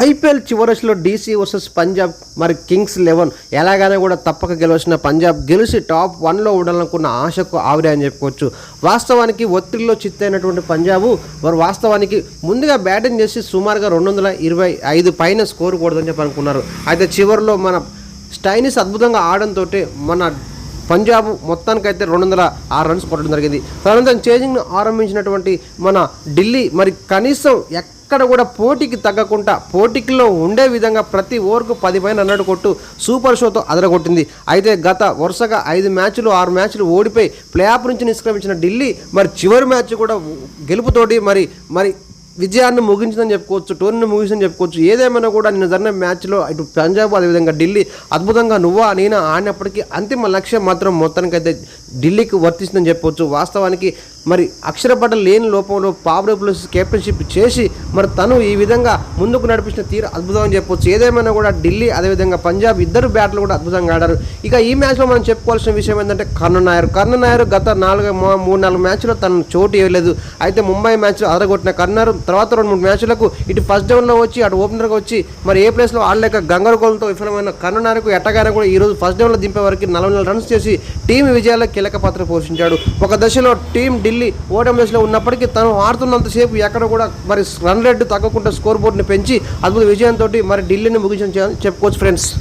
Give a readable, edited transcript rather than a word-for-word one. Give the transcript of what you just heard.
IPL చివరలో DC versus Punjab మరి Kings 11 ఎలాగైనా కూడా తప్పక గెలవాల్సిన పంజాబ్ గెలిచి టాప్ 1లో ఉండాలనుకున్న ఆశకు ఆవిరి అని చెప్పుకోవచ్చు. వాస్తవానికి ఒత్తిడిలో చిత్తైనటువంటి పంజాబ్ మరి వాస్తవానికి ముందుగా బ్యాటింగ్ చేసి సుమారుగా 225 పైన స్కోర్ కూడదని చెప్పి అనుకున్నారు. అయితే చివరిలో మన స్టైనిస్ అద్భుతంగా ఆడడంతో మన పంజాబ్ మొత్తానికైతే 206 రన్స్ కొట్టడం జరిగింది. తదనంతరం చేజింగ్ను ఆరంభించినటువంటి మన ఢిల్లీ మరి కనీసం ఎక్కడ కూడా పోటీకి తగ్గకుండా పోటీలో ఉండే విధంగా ప్రతి ఓవర్కు 10 పైన రన్నౌట్ కొట్టు సూపర్ షోతో అదరగొట్టింది. అయితే గత వరుసగా 5 మ్యాచ్లు 6 మ్యాచ్లు ఓడిపోయి ప్లే ఆఫ్ నుంచి నిష్క్రమించిన ఢిల్లీ మరి చివరి మ్యాచ్ కూడా గెలుపుతోటి మరి విజయాన్ని ముగించిందని చెప్పుకోవచ్చు, టోర్నీని ముగించిందని చెప్పుకోవచ్చు. ఏదేమైనా కూడా నిన్న జరిగిన మ్యాచ్లో ఇటు పంజాబ్ అదేవిధంగా ఢిల్లీ అద్భుతంగా నువ్వా నేనా ఆడినప్పటికీ అంతిమ లక్ష్యం మాత్రం మొత్తానికైతే ఢిల్లీకి వర్తిస్తుందని చెప్పవచ్చు. వాస్తవానికి మరి అక్షర పటేల్ లేని లోపంలో పాబ్లో ప్లస్ కెప్టెన్షిప్ చేసి మరి తను ఈ విధంగా ముందుకు నడిపించిన తీరు అద్భుతం అని చెప్పవచ్చు. ఏదేమైనా కూడా ఢిల్లీ అదేవిధంగా పంజాబ్ ఇద్దరు బ్యాట్లు కూడా అద్భుతంగా ఆడారు. ఇక ఈ మ్యాచ్లో మనం చెప్పుకోవాల్సిన విషయం ఏంటంటే కర్ణన్ నాయర్ గత 3-4 మ్యాచ్లో తను చోటు ఇవ్వలేదు. అయితే ముంబై మ్యాచ్లో అదరగొట్టిన కర్ణన్ తర్వాత 2-3 మ్యాచ్లకు ఇటు ఫస్ట్ డౌన్లో వచ్చి అటు ఓపెనర్గా వచ్చి మరి ఏ ప్లేస్లో ఆడలేక గందరగోళంతో విఫలమైన కర్ణన్ నాయర్కు ఎట్టగానే కూడా ఈరోజు ఫస్ట్ డౌన్లో దింపే వరకు 44 రన్స్ చేసి టీం విజయాల్లో కీలక పాత్ర పోషించాడు. ఒక దశలో టీం ఢిల్లీ ఓటమి దశలో ఉన్నప్పటికీ తను ఆడుతున్నంతసేపు ఎక్కడ కూడా మరి రన్ రేటు తగ్గకుండా స్కోర్ బోర్డుని పెంచి అద్భుత విజయంతో మరి ఢిల్లీని ముగించని చెప్పుకోవచ్చు ఫ్రెండ్స్.